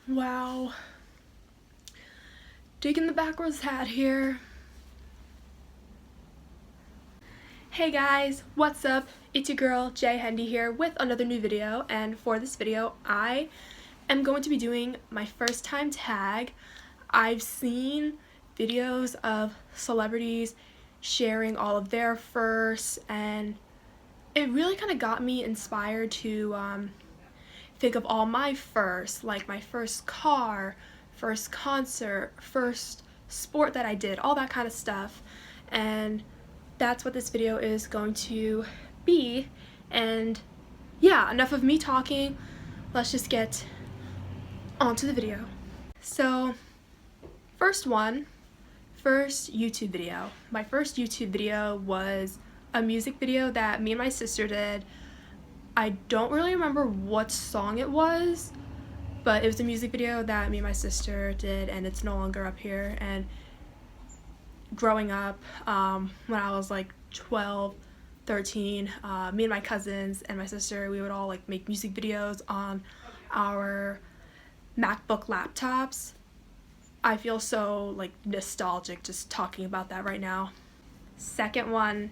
Wow. Digging the backwards hat here. Hey guys, what's up? It's your girl Jay Hendy here with another new video, and for this video I am going to be doing my first time tag. I've seen videos of celebrities sharing all of their firsts, and it really kind of got me inspired to think of all my firsts, like my first car, first concert, first sport that I did, all that kind of stuff. And that's what this video is going to be. And yeah, enough of me talking. Let's just get onto the video. So, first YouTube video. My first YouTube video was a music video that me and my sister did. I don't really remember what song it was, but it was a music video that me and my sister did, and it's no longer up here. And growing up, when I was like 12, 13, me and my cousins and my sister, we would all like make music videos on our MacBook laptops. I feel so like nostalgic just talking about that right now. Second one,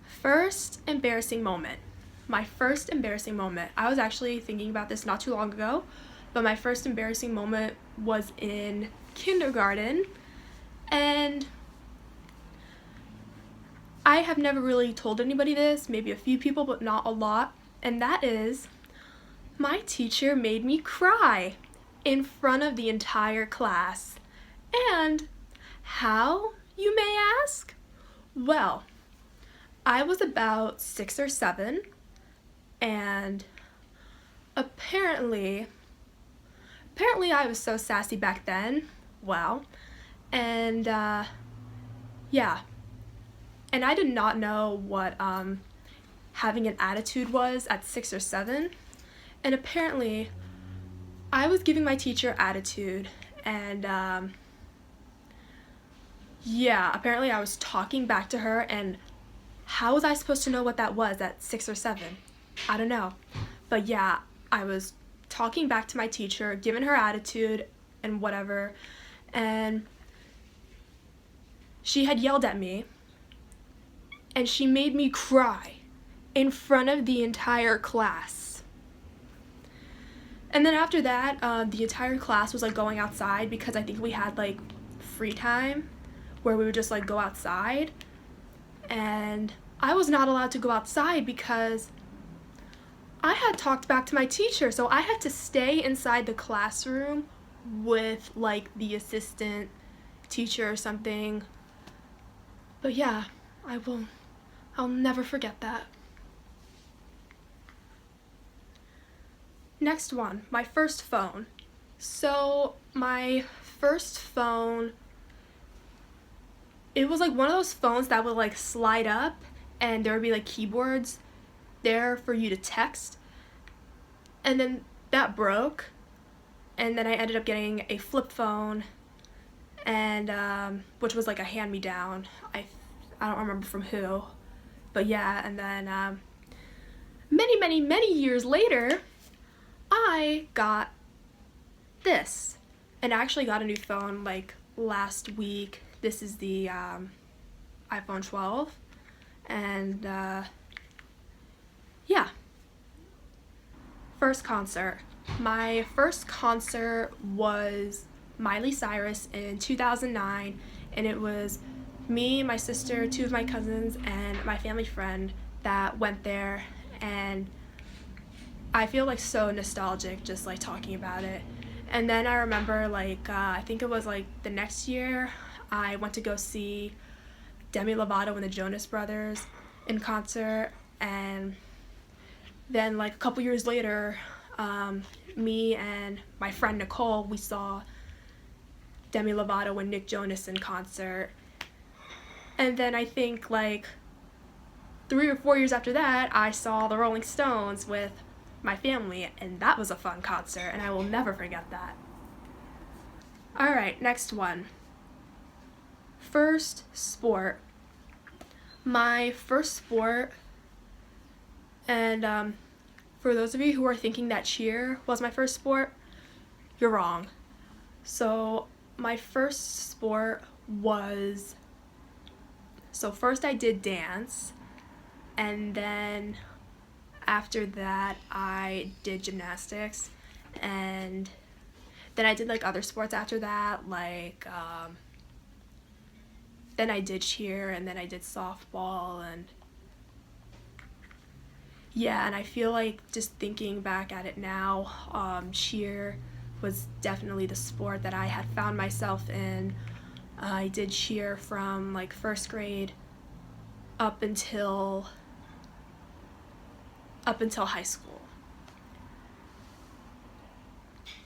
first embarrassing moment. My first embarrassing moment. I was actually thinking about this not too long ago, but my first embarrassing moment was in kindergarten, and I have never really told anybody this, maybe a few people, but not a lot, and that is my teacher made me cry in front of the entire class. And how, you may ask? Well, I was about 6 or 7, and apparently I was so sassy back then. Wow. And yeah. And I did not know what having an attitude was at 6 or 7. And apparently I was giving my teacher attitude, and yeah, apparently I was talking back to her, and how was I supposed to know what that was at 6 or 7? I don't know. But yeah, I was talking back to my teacher, giving her attitude and whatever, and she had yelled at me, and she made me cry in front of the entire class. And then after that, the entire class was like going outside, because I think we had like free time where we would just like go outside, and I was not allowed to go outside because I had talked back to my teacher, so I had to stay inside the classroom with like the assistant teacher or something. But yeah, I'll never forget that. Next one, my first phone. So my first phone, it was like one of those phones that would like slide up, and there would be like keyboards there for you to text, and then that broke, and then I ended up getting a flip phone, and which was like a hand-me-down. I don't remember from who, but yeah. And then many years later, I got this, and I actually got a new phone like last week. This is the iPhone 12, and yeah. First concert. My first concert was Miley Cyrus in 2009, and it was me, my sister, 2 of my cousins, and my family friend that went there, and I feel like so nostalgic just like talking about it. And then I remember like I think it was like the next year I went to go see Demi Lovato and the Jonas Brothers in concert, and then like a couple years later, me and my friend Nicole, we saw Demi Lovato and Nick Jonas in concert. And then I think like 3 or 4 years after that, I saw the Rolling Stones with my family, and that was a fun concert, and I will never forget that. Alright, next one. First sport. My first sport, and for those of you who are thinking that cheer was my first sport, you're wrong. So my first sport was, so first I did dance, and then after that I did gymnastics, and then I did like other sports after that, like then I did cheer, and then I did softball, and yeah, and I feel like just thinking back at it now, cheer was definitely the sport that I had found myself in. I did cheer from like first grade up until high school.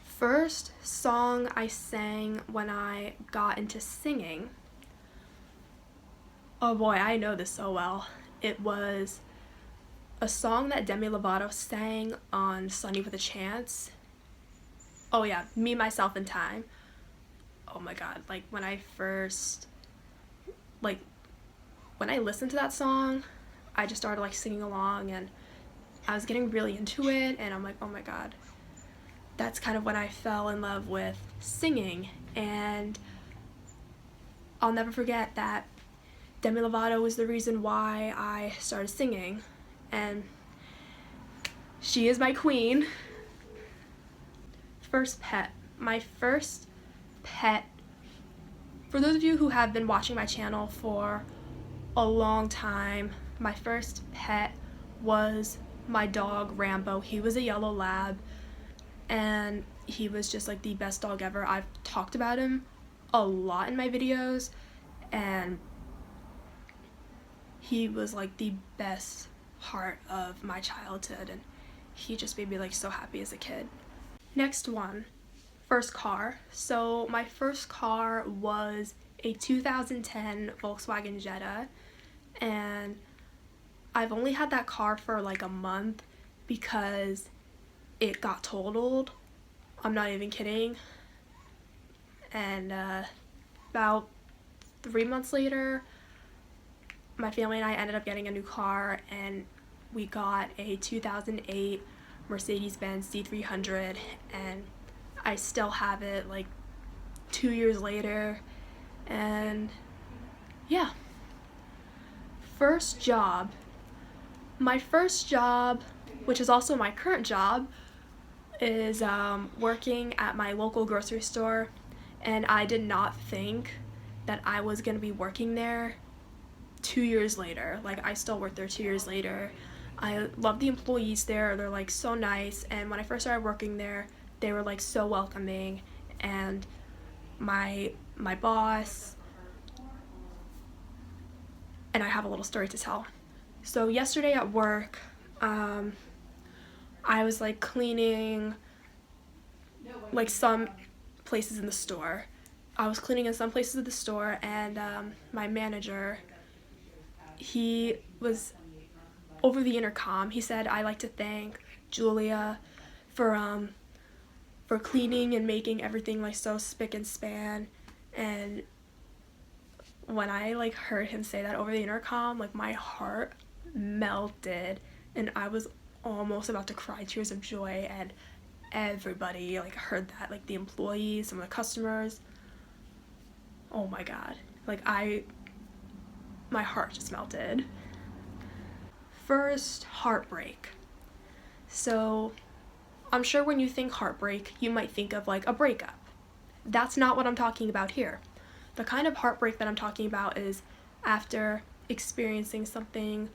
First song I sang when I got into singing, oh boy, I know this so well. It was a song that Demi Lovato sang on Sunny with a Chance. Oh yeah, Me, Myself, and Time. Oh my god, like when I listened to that song, I just started like singing along, and I was getting really into it, and I'm like, oh my god. That's kind of when I fell in love with singing, and I'll never forget that Demi Lovato was the reason why I started singing, and she is my queen. First pet. My first pet, for those of you who have been watching my channel for a long time, my first pet was my dog Rambo. He was a yellow lab, and he was just like the best dog ever. I've talked about him a lot in my videos, and he was like the best part of my childhood, and he just made me like so happy as a kid. Next one, first car. So my first car was a 2010 Volkswagen Jetta, and I've only had that car for like a month because it got totaled. I'm not even kidding. And about 3 months later, my family and I ended up getting a new car, and we got a 2008 Mercedes-Benz C300, and I still have it like 2 years later. And yeah. First job. My first job, which is also my current job, is working at my local grocery store, and I did not think that I was going to be working there 2 years later. Like, I still work there 2 years later. I love the employees there. They're like so nice, and when I first started working there, they were like so welcoming, and my boss, and I have a little story to tell. So yesterday at work, I was like cleaning like some places in the store. I was cleaning in some places of the store, and my manager, he was over the intercom. He said, "I'd like to thank Julia for cleaning and making everything like so spick and span." And when I like heard him say that over the intercom, like my heart melted, and I was almost about to cry tears of joy. And everybody like heard that, like the employees, some of the customers. Oh my god, like my heart just melted. First heartbreak. So I'm sure when you think heartbreak, you might think of like a breakup. That's not what I'm talking about here. The kind of heartbreak that I'm talking about is after experiencing something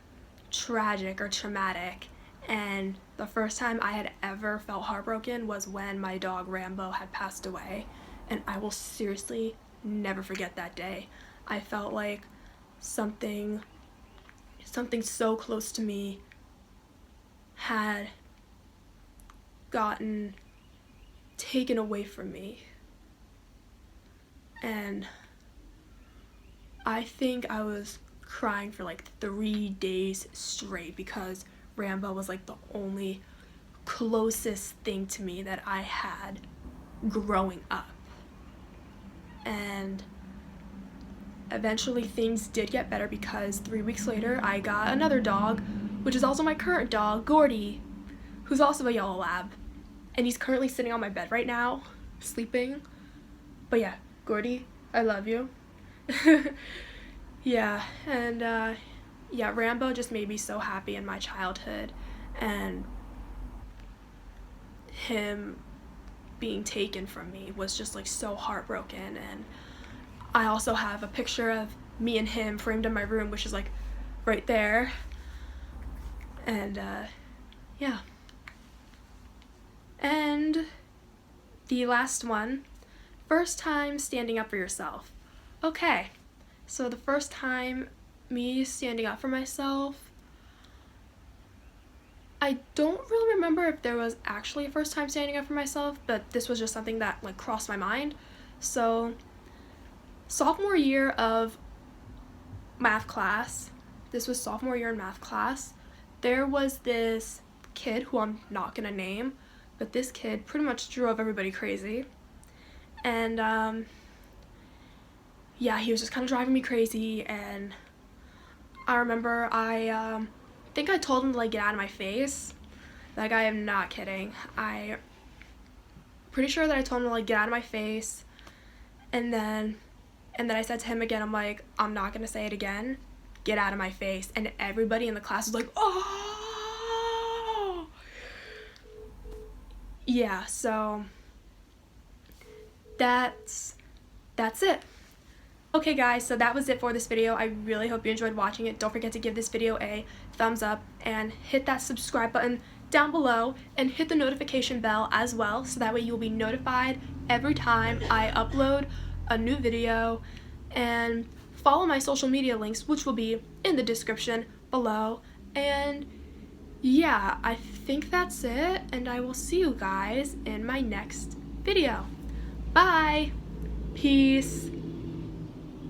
tragic or traumatic, and the first time I had ever felt heartbroken was when my dog Rambo had passed away, and I will seriously never forget that day. I felt like something so close to me had gotten taken away from me, and I think I was crying for like 3 days straight because Rambo was like the only closest thing to me that I had growing up. And eventually things did get better because 3 weeks later I got another dog, which is also my current dog, Gordy, who's also a yellow lab, and he's currently sitting on my bed right now. sleeping. But yeah, Gordy, I love you. Yeah, and yeah, Rambo just made me so happy in my childhood, and him being taken from me was just like so heartbroken. And I also have a picture of me and him framed in my room, which is like right there. And yeah. And the last one, first time standing up for yourself. Okay, so the first time me standing up for myself, I don't really remember if there was actually a first time standing up for myself, but this was just something that like crossed my mind. So sophomore year of math class, this was sophomore year in math class, there was this kid who I'm not gonna name, but this kid pretty much drove everybody crazy. And yeah, he was just kind of driving me crazy, and I remember I think I told him to like get out of my face. Like, I am not kidding. I pretty sure that I told him to like get out of my face, and then I said to him again, I'm like, I'm not gonna say it again. Get out of my face. And everybody in the class was like, oh! Yeah, so that's it. Okay guys, so that was it for this video. I really hope you enjoyed watching it. Don't forget to give this video a thumbs up and hit that subscribe button down below and hit the notification bell as well, so that way you'll be notified every time I upload a new video. And follow my social media links, which will be in the description below. And yeah, I think that's it, and I will see you guys in my next video. Bye! Peace!